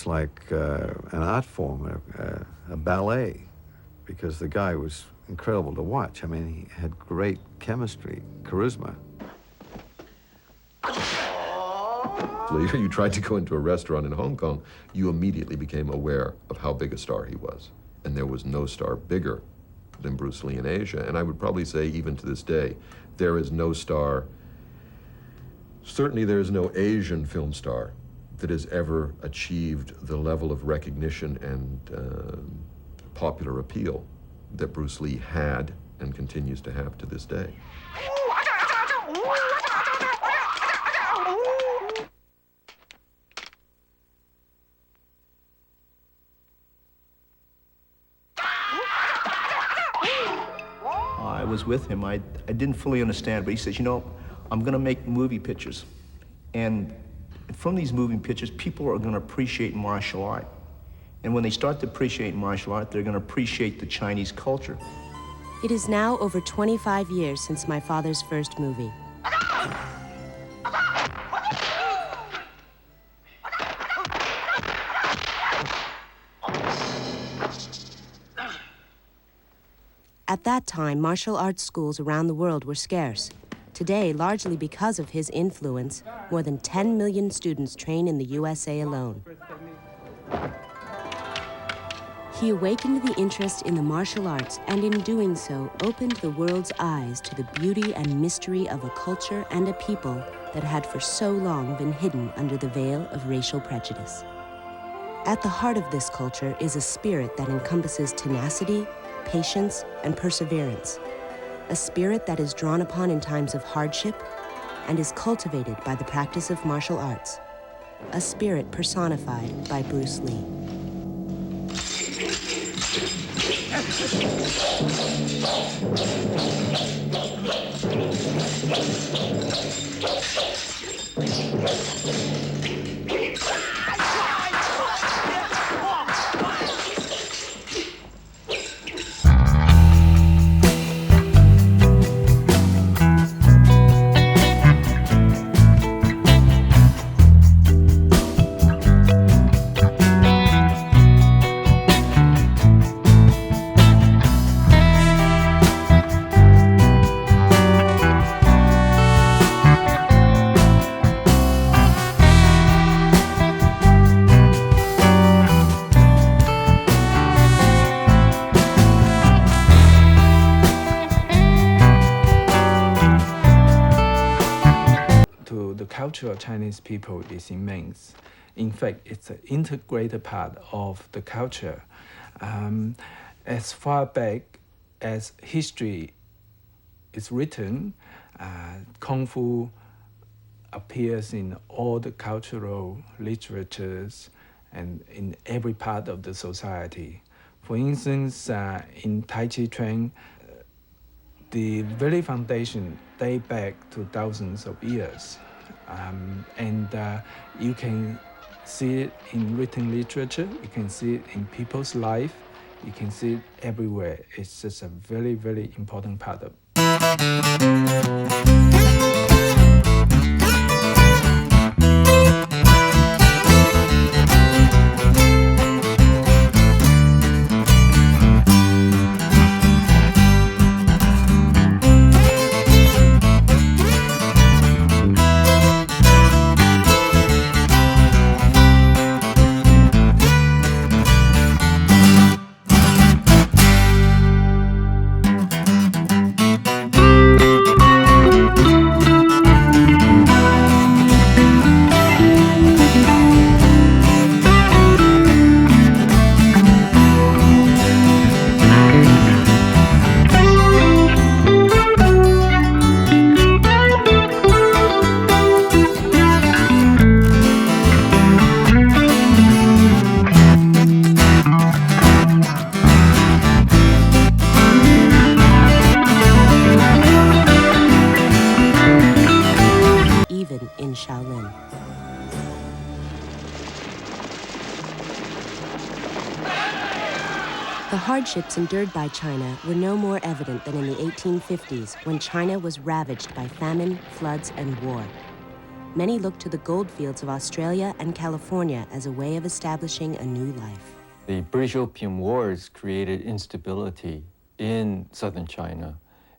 almost like an art form, a ballet, because the guy was incredible to watch. I mean, he had great chemistry, charisma. You tried to go into a restaurant in Hong Kong, you immediately became aware of how big a star he was. And there was no star bigger than Bruce Lee in Asia. And I would probably say, even to this day, there is no star, certainly there is no Asian film star that has ever achieved the level of recognition and popular appeal that Bruce Lee had and continues to have to this day. I was with him. I didn't fully understand, but he says, you know, I'm going to make movie pictures. And from these movie pictures, people are going to appreciate martial art. And when they start to appreciate martial art, they're going to appreciate the Chinese culture. It is now over 25 years since my father's first movie. At that time, martial arts schools around the world were scarce. Today, largely because of his influence, more than 10 million students train in the USA alone. He awakened the interest in the martial arts and in doing so opened the world's eyes to the beauty and mystery of a culture and a people that had for so long been hidden under the veil of racial prejudice. At the heart of this culture is a spirit that encompasses tenacity, patience, and perseverance. A spirit that is drawn upon in times of hardship and is cultivated by the practice of martial arts. A spirit personified by Bruce Lee. The culture of Chinese people is immense. In fact, it's an integrated part of the culture. As far back as history is written, Kung Fu appears in all the cultural literatures and in every part of the society. For instance, in Tai Chi Chuan, the very foundation dates back to thousands of years. And you can see it in written literature, you can see it in people's life, you can see it everywhere. It's just a very, very important part of it. The hardships endured by China were no more evident than in the 1850s when China was ravaged by famine, floods, and war. many looked to the goldfields of Australia and California as a way of establishing a new life. The British Opium Wars created instability in southern China,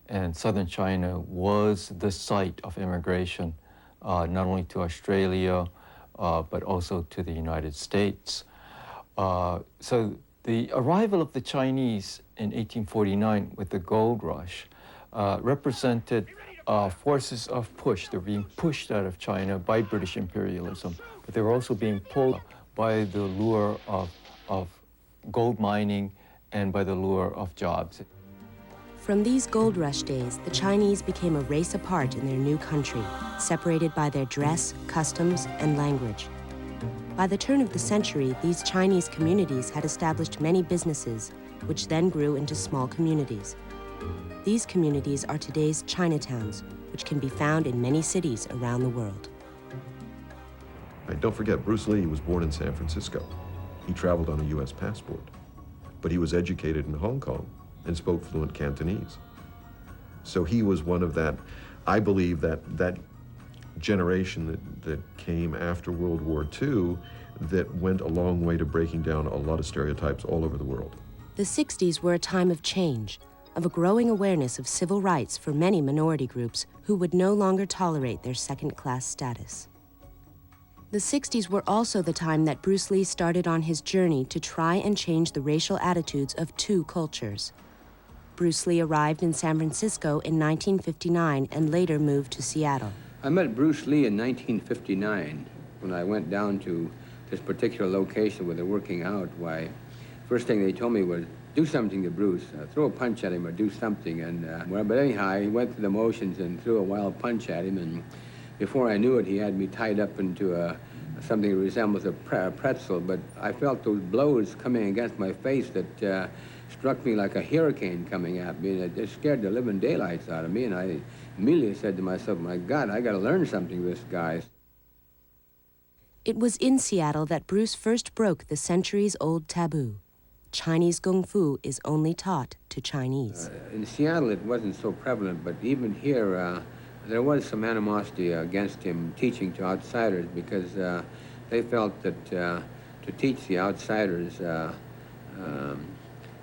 and southern China was the site of immigration, not only to Australia, but also to the United States. So the arrival of the Chinese in 1849 with the gold rush represented forces of push. They were being pushed out of China by British imperialism, but they were also being pulled by the lure of gold mining and by the lure of jobs. From these gold rush days, the Chinese became a race apart in their new country, separated by their dress, customs, and language. By the turn of the century, these Chinese communities had established many businesses, which then grew into small communities. These communities are today's Chinatowns, which can be found in many cities around the world. Right, don't forget, Bruce Lee was born in San Francisco. He traveled on a U.S. passport, but he was educated in Hong Kong and spoke fluent Cantonese. So he was one of that, I believe that generation that came after World War II that went a long way to breaking down a lot of stereotypes all over the world. The 60s were a time of change, of a growing awareness of civil rights for many minority groups who would no longer tolerate their second-class status. The 60s were also the time that Bruce Lee started on his journey to try and change the racial attitudes of two cultures. Bruce Lee arrived in San Francisco in 1959 and later moved to Seattle. I met Bruce Lee in 1959 when I went down to this particular location where they're working out. Why, first thing they told me was, do something to Bruce, throw a punch at him or do something. And but anyhow, he went through the motions and threw a wild punch at him, and before I knew it, he had me tied up into something that resembles a pretzel. But I felt those blows coming against my face that struck me like a hurricane coming at me, and it scared the living daylights out of me, and I immediately said to myself, my God, I got to learn something with this guy. It was in Seattle that Bruce first broke the centuries-old taboo. Chinese Kung Fu is only taught to Chinese. In Seattle, it wasn't so prevalent, but even here, there was some animosity against him teaching to outsiders because they felt that to teach the outsiders,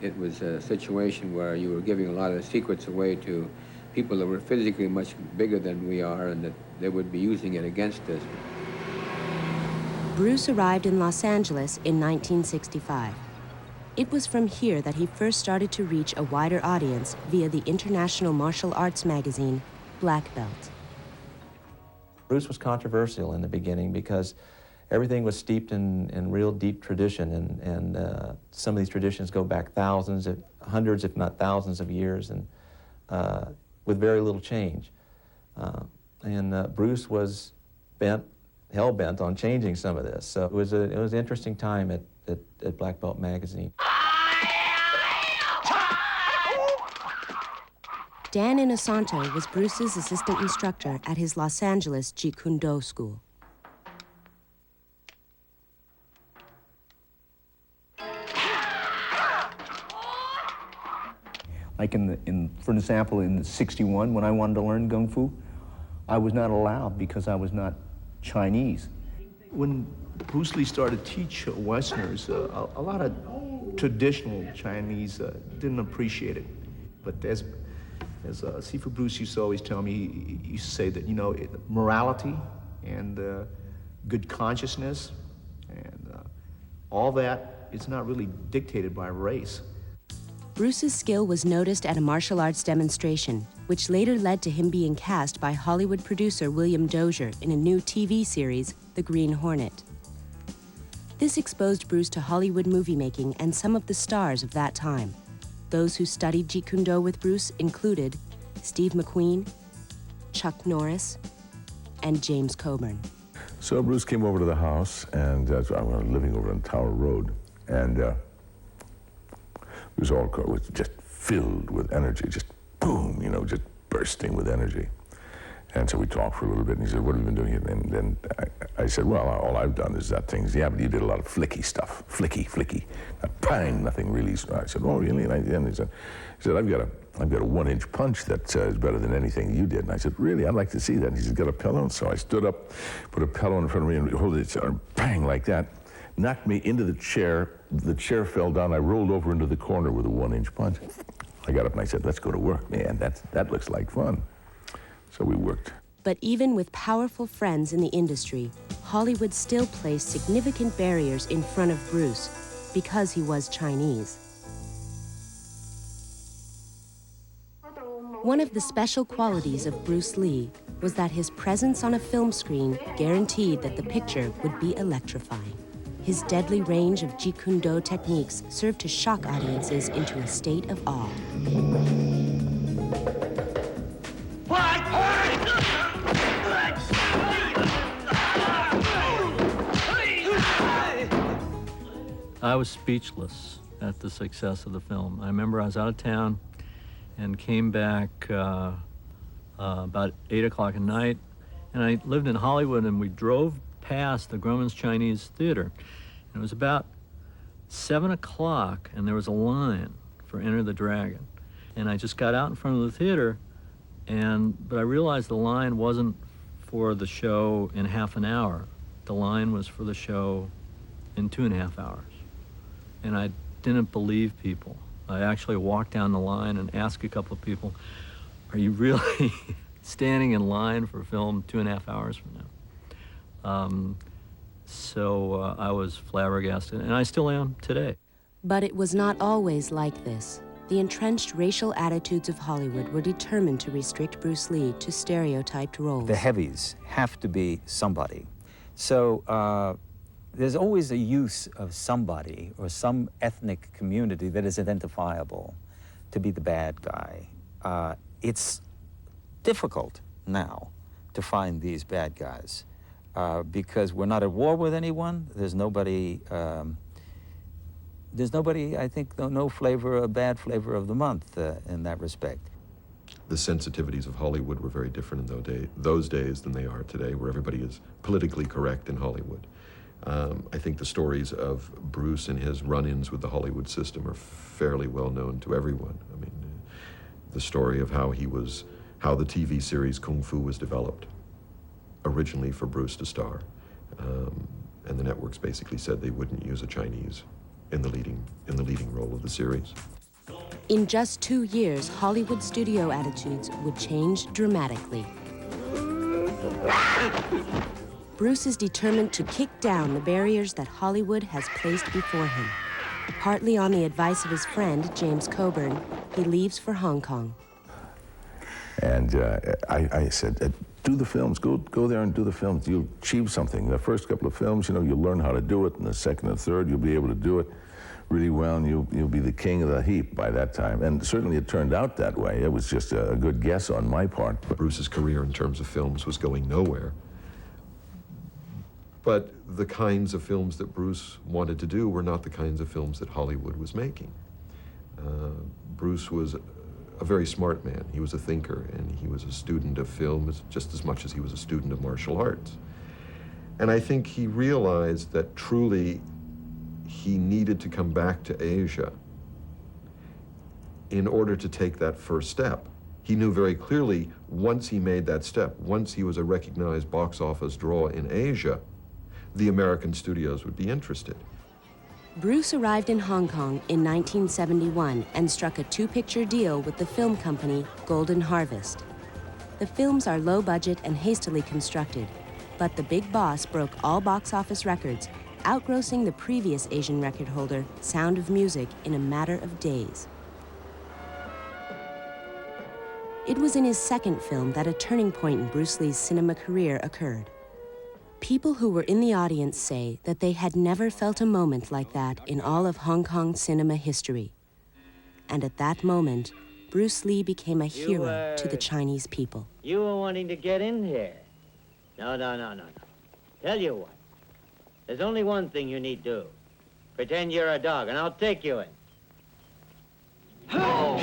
it was a situation where you were giving a lot of the secrets away to people that were physically much bigger than we are, and that they would be using it against us. Bruce arrived in Los Angeles in 1965. It was from here that he first started to reach a wider audience via the international martial arts magazine, Black Belt. Bruce was controversial in the beginning because everything was steeped in real deep tradition, and some of these traditions go back hundreds, if not thousands of years, and with very little change. Bruce was hell-bent on changing some of this. So it was an interesting time at Black Belt magazine. Dan Inosanto was Bruce's assistant instructor at his Los Angeles Jeet Kune Do school. Like for example, in '61, when I wanted to learn Kung Fu, I was not allowed because I was not Chinese. When Bruce Lee started to teach Westerners, a lot of traditional Chinese didn't appreciate it. But as Sifu Bruce used to always tell me, he used to say that, you know, morality and good consciousness and all that is not really dictated by race. Bruce's skill was noticed at a martial arts demonstration, which later led to him being cast by Hollywood producer William Dozier in a new TV series, The Green Hornet. This exposed Bruce to Hollywood movie making and some of the stars of that time. Those who studied Jeet Kune Do with Bruce included Steve McQueen, Chuck Norris, and James Coburn. So Bruce came over to the house, and I was living over on Tower Road, and it was just filled with energy, just boom, you know, just bursting with energy. And so we talked for a little bit, and he said, what have you been doing? And then I said, well, all I've done is that thing. Yeah, but you did a lot of flicky stuff, flicky. Bang, nothing really. I said, oh, really? And he said, I've got I've got a 1-inch punch that is better than anything you did. And I said, really? I'd like to see that. And he said, got a pillow? So I stood up, put a pillow in front of me, and hold it, bang, like that. Knocked me into the chair. The chair fell down. I rolled over into the corner with a 1-inch punch. I got up and I said, let's go to work, man. That looks like fun. So we worked. But even with powerful friends in the industry, Hollywood still placed significant barriers in front of Bruce because he was Chinese. One of the special qualities of Bruce Lee was that his presence on a film screen guaranteed that the picture would be electrifying. His deadly range of Jeet Kune Do techniques served to shock audiences into a state of awe. I was speechless at the success of the film. I remember I was out of town and came back about 8 o'clock at night, and I lived in Hollywood, and we drove past the Grauman's Chinese Theater. And it was about 7 o'clock, and there was a line for Enter the Dragon. And I just got out in front of the theater, but I realized the line wasn't for the show in half an hour. The line was for the show in 2.5 hours. And I didn't believe people. I actually walked down the line and asked a couple of people, are you really standing in line for a film 2.5 hours from now? So I was flabbergasted, and I still am today. But it was not always like this. The entrenched racial attitudes of Hollywood were determined to restrict Bruce Lee to stereotyped roles. The heavies have to be somebody. So there's always a use of somebody or some ethnic community that is identifiable to be the bad guy. It's difficult now to find these bad guys because we're not at war with anyone. There's nobody, I think, no flavor, a bad flavor of the month in that respect. The sensitivities of Hollywood were very different in those days than they are today, where everybody is politically correct in Hollywood. I think the stories of Bruce and his run-ins with the Hollywood system are fairly well known to everyone. I mean, the story of how the TV series Kung Fu was developed, originally for Bruce to star, and the networks basically said they wouldn't use a Chinese in the leading role of the series. In just 2 years, Hollywood studio attitudes would change dramatically. Bruce is determined to kick down the barriers that Hollywood has placed before him. Partly on the advice of his friend, James Coburn, he leaves for Hong Kong. And I said, do the films, go there and do the films. You'll achieve something. The first couple of films, you'll learn how to do it, and the second and third, you'll be able to do it really well, and you'll be the king of the heap by that time. And certainly it turned out that way. It was just a good guess on my part. Bruce's career in terms of films was going nowhere. But the kinds of films that Bruce wanted to do were not the kinds of films that Hollywood was making. Bruce was a very smart man. He was a thinker, and he was a student of film just as much as he was a student of martial arts. And I think he realized that truly he needed to come back to Asia in order to take that first step. He knew very clearly once he made that step, once he was a recognized box office draw in Asia, the American studios would be interested. Bruce arrived in Hong Kong in 1971 and struck a 2-picture deal with the film company Golden Harvest. The films are low budget and hastily constructed, but the big boss broke all box office records, outgrossing the previous Asian record holder, Sound of Music, in a matter of days. It was in his second film that a turning point in Bruce Lee's cinema career occurred. People who were in the audience say that they had never felt a moment like that in all of Hong Kong cinema history. And at that moment, Bruce Lee became a hero to the Chinese people. You were wanting to get in here. No. Tell you what. There's only one thing you need to do. Pretend you're a dog, and I'll take you in. Oh!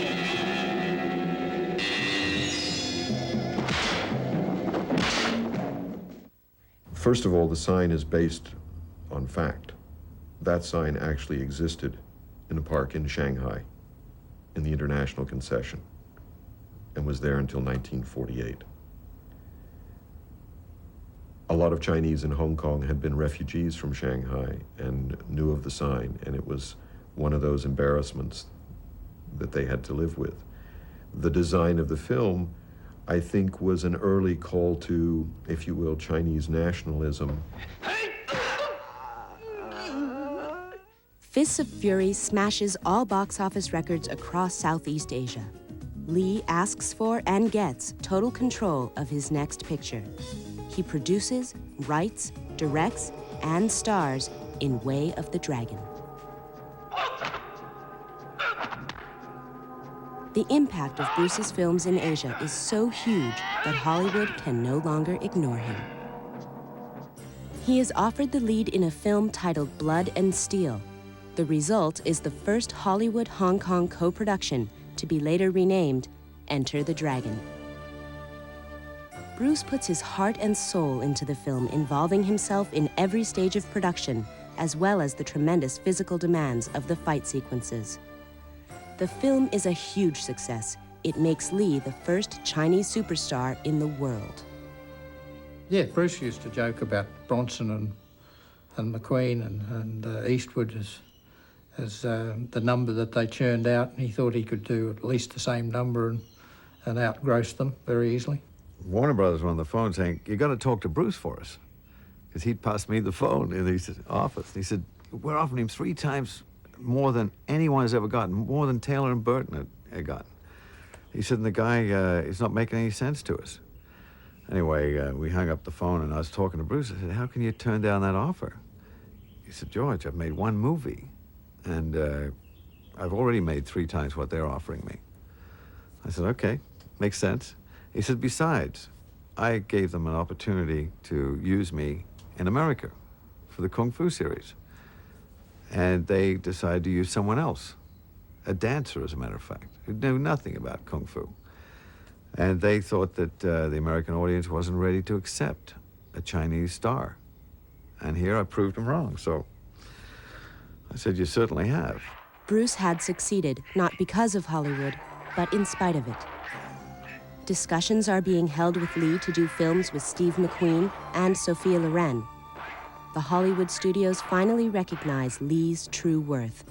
First of all, the sign is based on fact. That sign actually existed in a park in Shanghai, in the International Concession. and was there until 1948. A lot of Chinese in Hong Kong had been refugees from Shanghai and knew of the sign, and it was one of those embarrassments that they had to live with. The design of the film, I think, was an early call to, if you will, Chinese nationalism. Fists of Fury smashes all box office records across Southeast Asia. Lee asks for and gets total control of his next picture. He produces, writes, directs, and stars in Way of the Dragon. The impact of Bruce's films in Asia is so huge that Hollywood can no longer ignore him. He is offered the lead in a film titled Blood and Steel. The result is the first Hollywood-Hong Kong co-production to be later renamed Enter the Dragon. Bruce puts his heart and soul into the film, involving himself in every stage of production, as well as the tremendous physical demands of the fight sequences. The film is a huge success. It makes Lee the first Chinese superstar in the world. Yeah, Bruce used to joke about Bronson and McQueen and Eastwood as the number that they churned out, and he thought he could do at least the same number and outgross them very easily. Warner Brothers were on the phone saying, "You got to talk to Bruce for us," because he'd passed me the phone in his office. He said, "We're offering him 3 times more than anyone has ever gotten, more than Taylor and Burton had gotten." He said, "And the guy is not making any sense to us." Anyway, we hung up the phone, and I was talking to Bruce. I said, "How can you turn down that offer?" He said, "George, I've made 1 movie, and I've already made 3 times what they're offering me." I said, "Okay, makes sense." He said, "Besides, I gave them an opportunity to use me in America for the Kung Fu series. And they decided to use someone else, a dancer, as a matter of fact, who knew nothing about Kung Fu. And they thought that the American audience wasn't ready to accept a Chinese star. And here I proved them wrong. So I said, "You certainly have." Bruce had succeeded, not because of Hollywood, but in spite of it. Discussions are being held with Lee to do films with Steve McQueen and Sophia Loren. The Hollywood studios finally recognize Lee's true worth.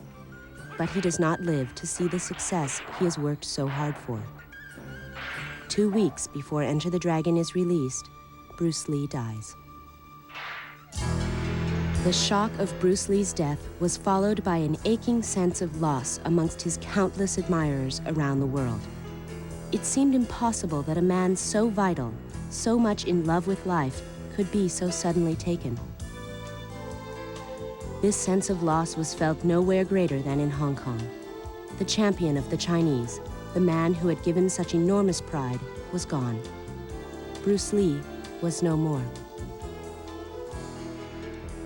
But he does not live to see the success he has worked so hard for. 2 weeks before Enter the Dragon is released, Bruce Lee dies. The shock of Bruce Lee's death was followed by an aching sense of loss amongst his countless admirers around the world. It seemed impossible that a man so vital, so much in love with life, could be so suddenly taken. This sense of loss was felt nowhere greater than in Hong Kong. The champion of the Chinese, the man who had given such enormous pride, was gone. Bruce Lee was no more.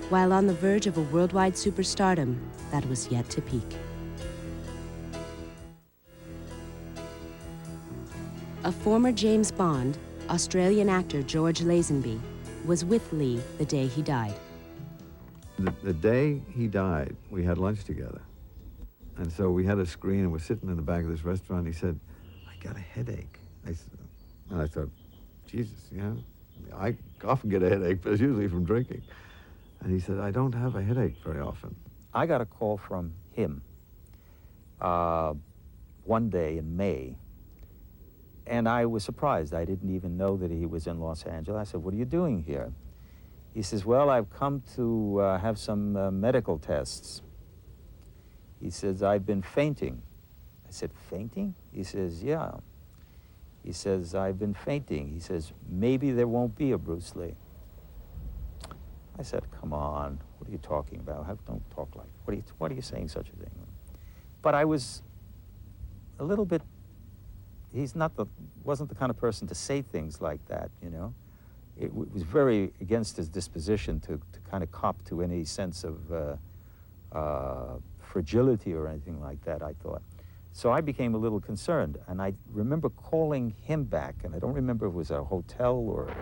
While on the verge of a worldwide superstardom that was yet to peak. A former James Bond, Australian actor George Lazenby, was with Lee the day he died. The day he died, we had lunch together. And so we had a screen, and we're sitting in the back of this restaurant. He said, "I got a headache." And I thought, Jesus, you know, I often get a headache, but it's usually from drinking. And he said, "I don't have a headache very often." I got a call from him one day in May, and I was surprised. I didn't even know that he was in Los Angeles. I said, "What are you doing here?" He says, "Well, I've come to have some medical tests." He says, "I've been fainting." I said, "Fainting?" He says, "Yeah." He says, "I've been fainting." He says, "Maybe there won't be a Bruce Lee." I said, "Come on, what are you talking about? Don't talk like, what are you saying such a thing?" But I was a little bit, wasn't the kind of person to say things like that, you know? It was very against his disposition to kind of cop to any sense of fragility or anything like that, I thought. So I became a little concerned, and I remember calling him back, and I don't remember if it was a hotel or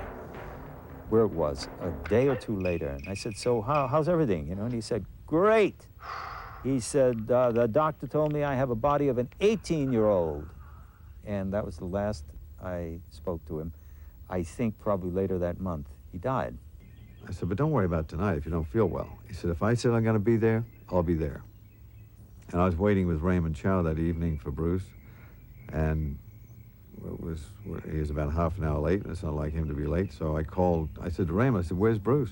where it was, a day or 2 later, and I said, "So how's everything?" You know, and he said, "Great." He said, "The doctor told me I have a body of an 18-year-old. and that was the last I spoke to him. I think probably later that month he died. I said, but don't worry about tonight if you don't feel well. He said, if I said I'm going to be there, I'll be there. And I was waiting with Raymond Chow that evening for Bruce, and he was about half an hour late, and it's not like him to be late, so I called. I said to Raymond, I said, where's Bruce?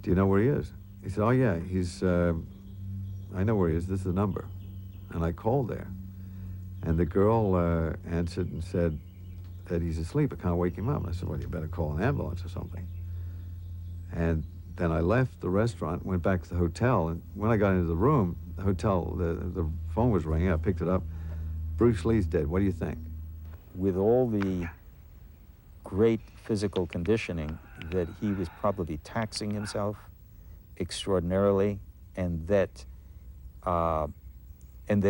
Do you know where he is? He said, oh yeah, I know where he is, this is the number. And I called there, and the girl answered and said that he's asleep, I can't wake him up. And I said, well, you better call an ambulance or something. And then I left the restaurant, went back to the hotel, and when I got into the room, the hotel, the phone was ringing, I picked it up. Bruce Lee's dead, what do you think? With all the great physical conditioning, that he was probably taxing himself extraordinarily, and that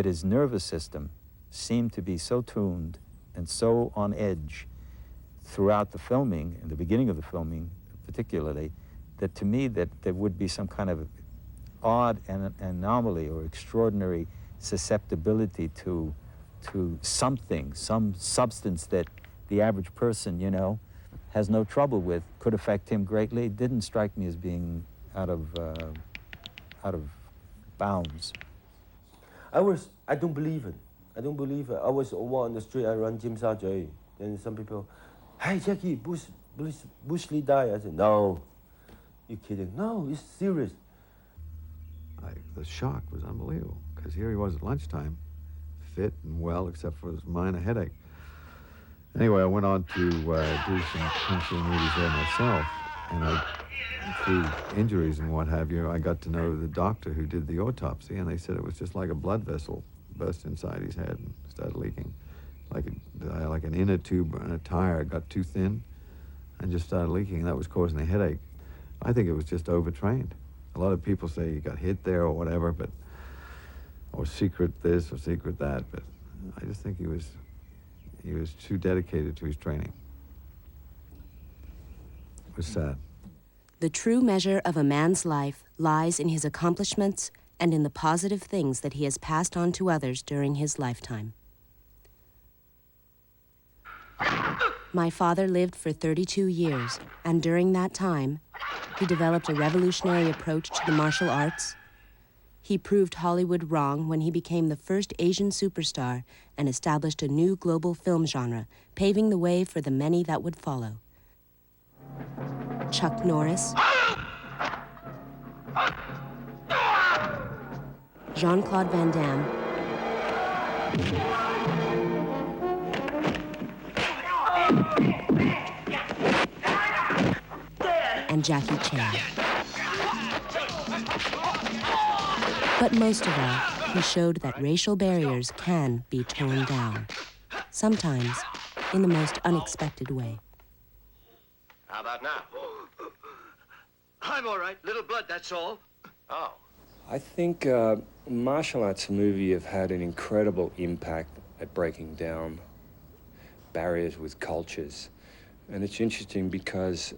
his nervous system seemed to be so tuned and so on edge throughout the filming, in the beginning of the filming particularly, that to me that there would be some kind of odd anomaly or extraordinary susceptibility to something, some substance that the average person, you know, has no trouble with, could affect him greatly. It didn't strike me as being out of bounds. I don't believe it. I don't believe it. I was over on the street, I run Jim Sa Jay. Then some people, hey Jackie, Bruce Lee died. I said, no, you're kidding. No, it's serious. The shock was unbelievable, because here he was at lunchtime, fit and well, except for his minor headache. Anyway, I went on to do some pencil movies there myself, and through injuries and what have you, I got to know the doctor who did the autopsy, and they said it was just like a blood vessel burst inside his head and started leaking. Like an inner tube in a tire got too thin and just started leaking, and that was causing a headache. I think it was just overtrained. A lot of people say he got hit there or whatever, or secret this or secret that, but I just think he was too dedicated to his training. It was sad. The true measure of a man's life lies in his accomplishments and in the positive things that he has passed on to others during his lifetime. My father lived for 32 years, and during that time, he developed a revolutionary approach to the martial arts. He proved Hollywood wrong when he became the first Asian superstar and established a new global film genre, paving the way for the many that would follow. Chuck Norris, Jean-Claude Van Damme, and Jackie Chan. But most of all, he showed that racial barriers can be torn down, sometimes in the most unexpected way. How about now? I'm all right. Little blood, that's all. Oh. I think martial arts movies have had an incredible impact at breaking down barriers with cultures. And it's interesting because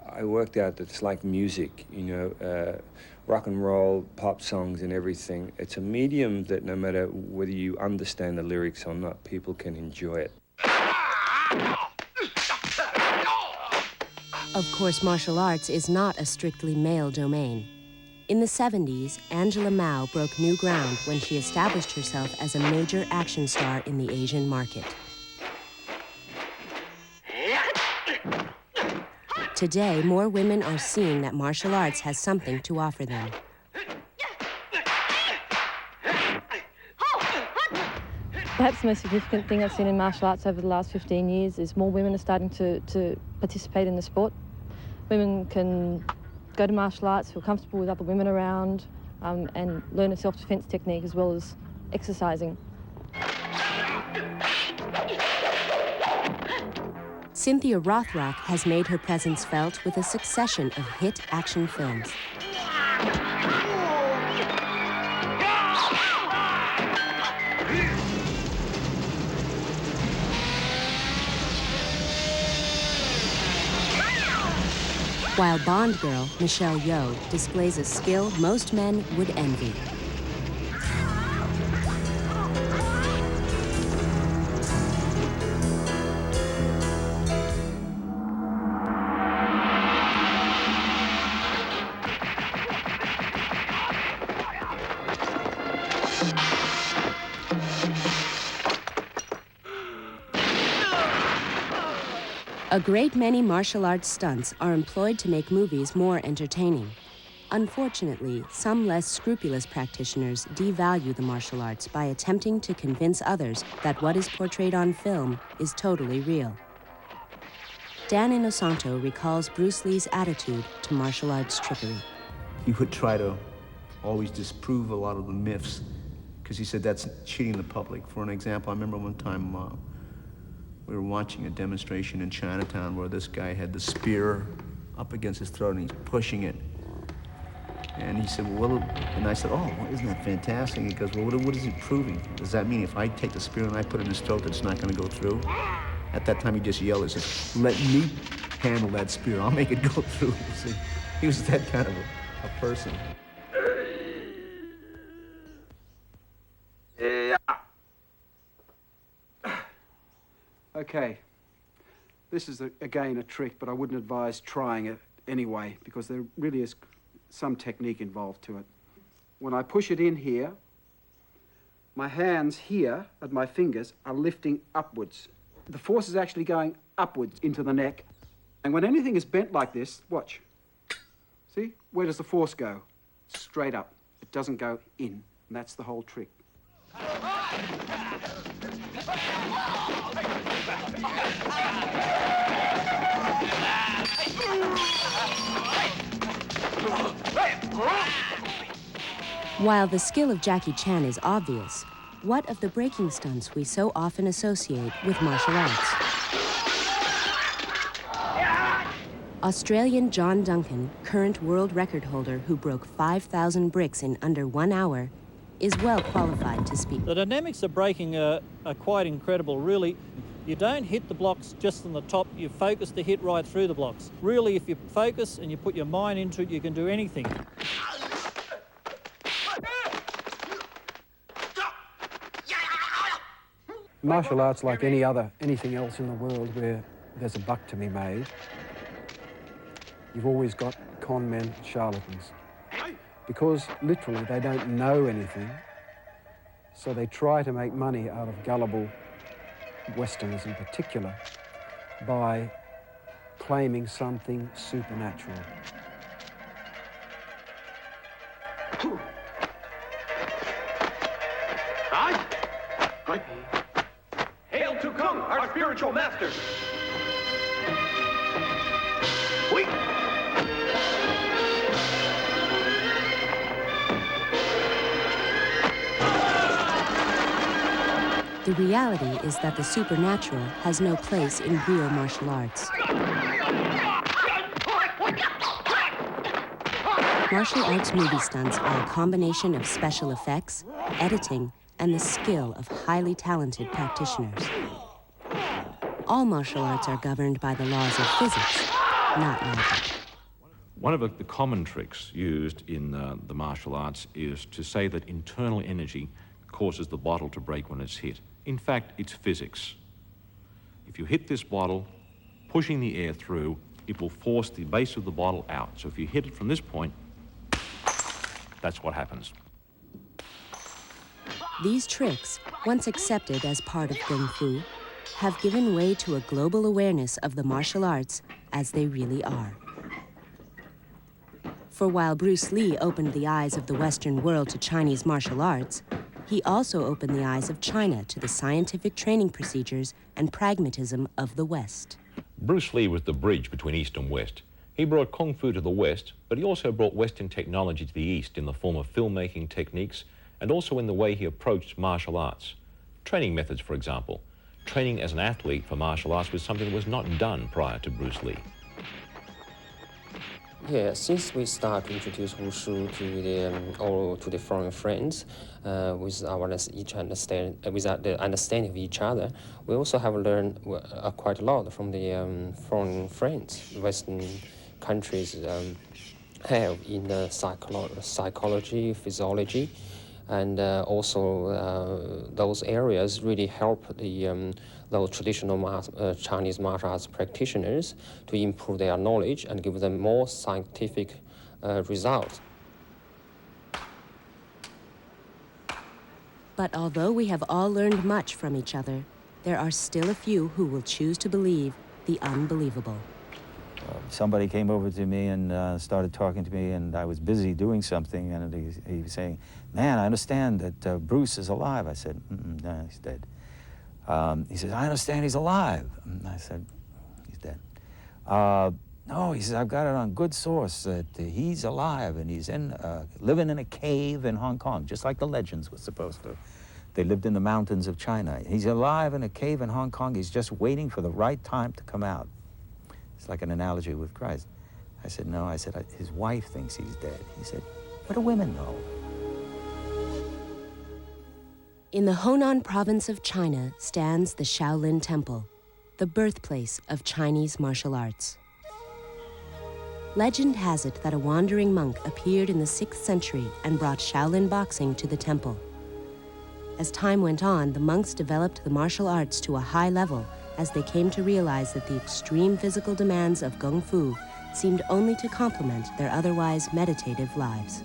I worked out that it's like music, you know, rock and roll, pop songs and everything. It's a medium that no matter whether you understand the lyrics or not, people can enjoy it. Of course, martial arts is not a strictly male domain. In the 70s, Angela Mao broke new ground when she established herself as a major action star in the Asian market. Today, more women are seeing that martial arts has something to offer them. Perhaps the most significant thing I've seen in martial arts over the last 15 years is more women are starting to participate in the sport. Women can go to martial arts, feel comfortable with other women around, and learn a self-defense technique as well as exercising. Cynthia Rothrock has made her presence felt with a succession of hit action films. While Bond girl Michelle Yeoh displays a skill most men would envy. A great many martial arts stunts are employed to make movies more entertaining. Unfortunately, some less scrupulous practitioners devalue the martial arts by attempting to convince others that what is portrayed on film is totally real. Dan Inosanto recalls Bruce Lee's attitude to martial arts trickery. He would try to always disprove a lot of the myths, because he said that's cheating the public. For an example, I remember one time we were watching a demonstration in Chinatown where this guy had the spear up against his throat and he's pushing it. And he said, well, and I said, oh, isn't that fantastic? He goes, well, what is he proving? Does that mean if I take the spear and I put it in his throat that it's not going to go through? At that time, he just yelled, he said, let me handle that spear. I'll make it go through. See, he was that kind of a person. Okay, this is again a trick, but I wouldn't advise trying it anyway because there really is some technique involved to it. When I push it in here, my hands here and my fingers are lifting upwards. The force is actually going upwards into the neck. And when anything is bent like this, watch. See, where does the force go? Straight up. It doesn't go in, and that's the whole trick. While the skill of Jackie Chan is obvious, what of the breaking stunts we so often associate with martial arts? Australian John Duncan, current world record holder who broke 5,000 bricks in under 1 hour, is well qualified to speak. The dynamics of breaking are quite incredible, really. You don't hit the blocks just on the top, you focus to hit right through the blocks. Really, if you focus and you put your mind into it, you can do anything. Martial arts, like anything else in the world where there's a buck to be made, you've always got con men, charlatans. Because literally they don't know anything, so they try to make money out of gullible Westerners in particular by claiming something supernatural. Hail to Kung, our spiritual master! Wait! The reality is that the supernatural has no place in real martial arts. Martial arts movie stunts are a combination of special effects, editing, and the skill of highly talented practitioners. All martial arts are governed by the laws of physics, not magic. One of the common tricks used in the martial arts is to say that internal energy causes the bottle to break when it's hit. In fact, it's physics. If you hit this bottle, pushing the air through, it will force the base of the bottle out. So if you hit it from this point, that's what happens. These tricks, once accepted as part of Kung Fu, have given way to a global awareness of the martial arts as they really are. For while Bruce Lee opened the eyes of the Western world to Chinese martial arts, he also opened the eyes of China to the scientific training procedures and pragmatism of the West. Bruce Lee was the bridge between East and West. He brought Kung Fu to the West, but he also brought Western technology to the East in the form of filmmaking techniques and also in the way he approached martial arts. Training methods, for example. Training as an athlete for martial arts was something that was not done prior to Bruce Lee. Yeah, since we start to introduce Wushu to the foreign friends, with the understanding of each other, we also have learned quite a lot from the foreign friends. Western countries have in the psychology, physiology, and also those areas really help those traditional Chinese martial arts practitioners to improve their knowledge and give them more scientific results. But although we have all learned much from each other, there are still a few who will choose to believe the unbelievable. Somebody came over to me and started talking to me, and I was busy doing something, and he was saying, "Man, I understand that Bruce is alive." I said, "No, he's dead." He says, "I understand he's alive." And I said, "He's dead." No, he says, "I've got it on good source that he's alive, and he's living in a cave in Hong Kong, just like the legends were supposed to. They lived in the mountains of China. He's alive in a cave in Hong Kong. He's just waiting for the right time to come out." It's like an analogy with Christ. I said, "No," I said, "his wife thinks he's dead." He said, "What do women know?" In the Honan province of China stands the Shaolin Temple, the birthplace of Chinese martial arts. Legend has it that a wandering monk appeared in the 6th century and brought Shaolin boxing to the temple. As time went on, the monks developed the martial arts to a high level as they came to realize that the extreme physical demands of Kung Fu seemed only to complement their otherwise meditative lives.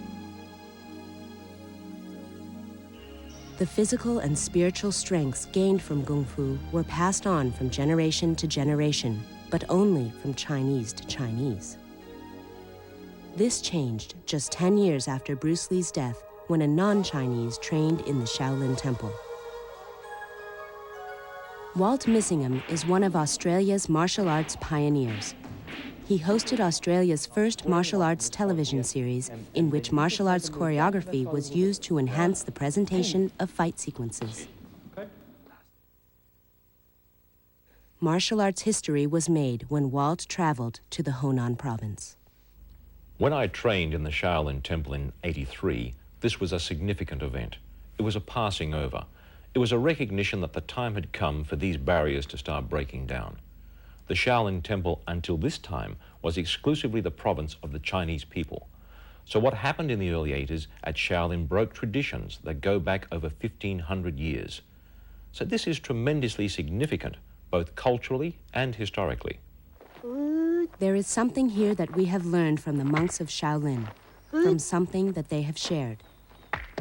The physical and spiritual strengths gained from Kung Fu were passed on from generation to generation, but only from Chinese to Chinese. This changed just 10 years after Bruce Lee's death, when a non-Chinese trained in the Shaolin Temple. Walt Missingham is one of Australia's martial arts pioneers. He hosted Australia's first martial arts television series, in which martial arts choreography was used to enhance the presentation of fight sequences. Martial arts history was made when Walt traveled to the Honan province. When I trained in the Shaolin Temple in '83, this was a significant event. It was a passing over. It was a recognition that the time had come for these barriers to start breaking down. The Shaolin Temple, until this time, was exclusively the province of the Chinese people. So what happened in the early '80s at Shaolin broke traditions that go back over 1,500 years. So this is tremendously significant, both culturally and historically. There is something here that we have learned from the monks of Shaolin, from something that they have shared.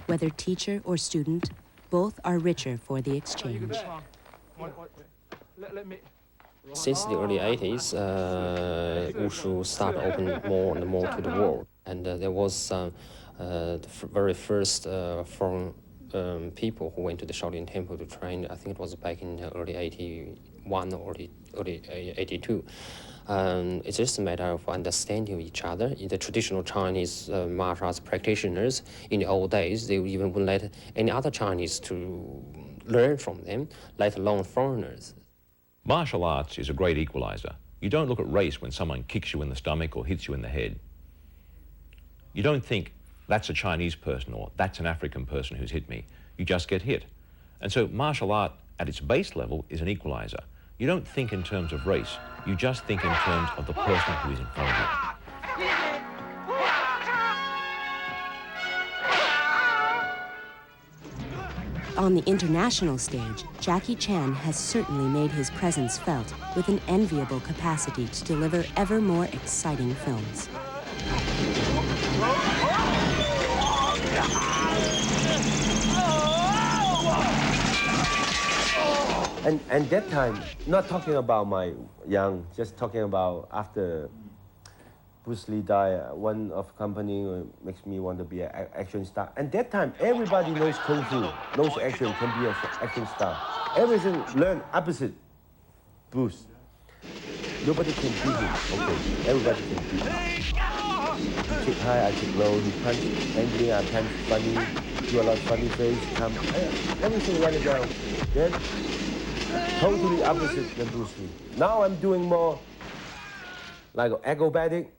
Whether teacher or student, both are richer for the exchange. Since the early 80s, Wushu started opening more and more to the world. And there was the very first foreign people who went to the Shaolin Temple to train. I think it was back in early 81 or early 82. It's just a matter of understanding each other. The traditional Chinese martial arts practitioners in the old days, they even wouldn't let any other Chinese to learn from them, let alone foreigners. Martial arts is a great equalizer. You don't look at race when someone kicks you in the stomach or hits you in the head. You don't think, that's a Chinese person or that's an African person who's hit me. You just get hit. And so martial art at its base level is an equalizer. You don't think in terms of race, you just think in terms of the person who is in front of you. On the international stage, Jackie Chan has certainly made his presence felt with an enviable capacity to deliver ever more exciting films. And that time, not talking about my young, just talking about after Bruce Lee died, one of company makes me want to be an action star. And that time, everybody knows Kung Fu, knows action, can be an action star. Everything learn opposite Bruce. Nobody can beat him, okay? Everybody can beat him. He kick high, I kick low, he punch angry, I punch funny, do a lot of funny face, come, everything running down. Then, totally opposite than Bruce Lee. Now I'm doing more like acrobatic,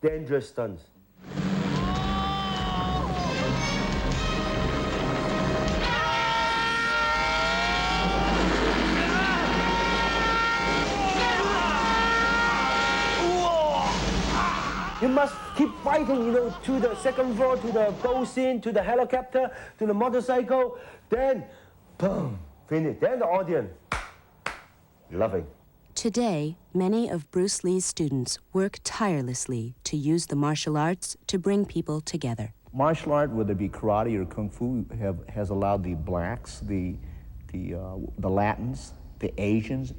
dangerous stunts. You must keep fighting, to the second floor, to the boat scene, to the helicopter, to the motorcycle, then, boom, finish. Then the audience, loving. Today, many of Bruce Lee's students work tirelessly to use the martial arts to bring people together. Martial art, whether it be karate or kung fu, has allowed the blacks, the Latins, the Asians,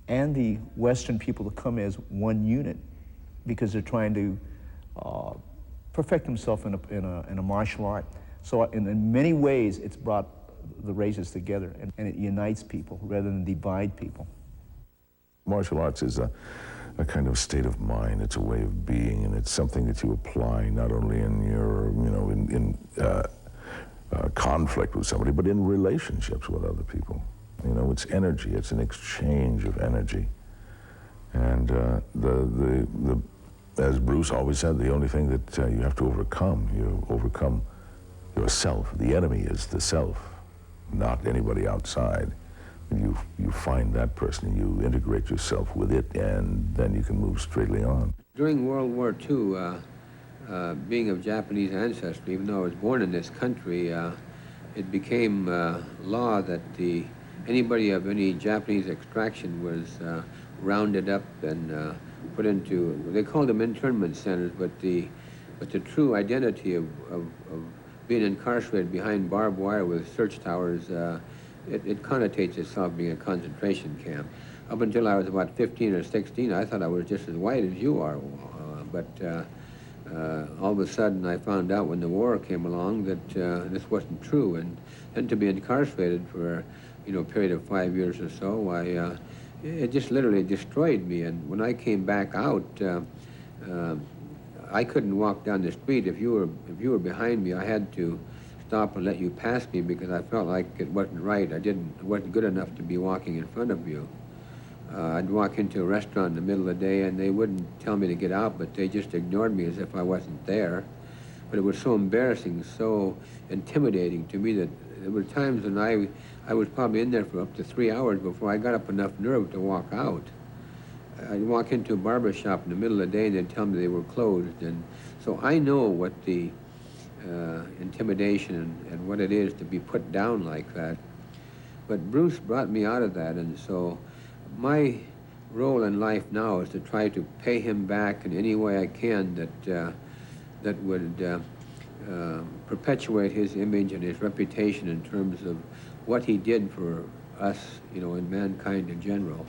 and the Western people to come as one unit because they're trying to perfect themselves in a martial art. So in many ways, it's brought the races together, and it unites people rather than divide people. Martial arts is a kind of state of mind. It's a way of being, and it's something that you apply not only in your, in conflict with somebody, but in relationships with other people. It's energy. It's an exchange of energy. And as Bruce always said, the only thing that you have to overcome, you overcome yourself. The enemy is the self, not anybody outside. You find that person and you integrate yourself with it, and then you can move straightly on. During World War II, being of Japanese ancestry, even though I was born in this country, it became law that anybody of any Japanese extraction was rounded up and put into, they called them internment centers, but the true identity of being incarcerated behind barbed wire with search towers, it connotates itself being a concentration camp. Up until I was about 15 or 16, I thought I was just as white as you are, but all of a sudden I found out when the war came along that this wasn't true, and then to be incarcerated for a period of 5 years or so, it just literally destroyed me. And when I came back out, I couldn't walk down the street. If you were behind me, I had to stop and let you pass me because I felt like it wasn't right. It wasn't good enough to be walking in front of you. I'd walk into a restaurant in the middle of the day and they wouldn't tell me to get out, but they just ignored me as if I wasn't there. But it was so embarrassing, so intimidating to me that there were times when I was probably in there for up to 3 hours before I got up enough nerve to walk out. I'd walk into a barber shop in the middle of the day and they'd tell me they were closed. And so I know what the intimidation and what it is to be put down like that. But Bruce brought me out of that, and so my role in life now is to try to pay him back in any way I can that would perpetuate his image and his reputation in terms of what he did for us, and mankind in general.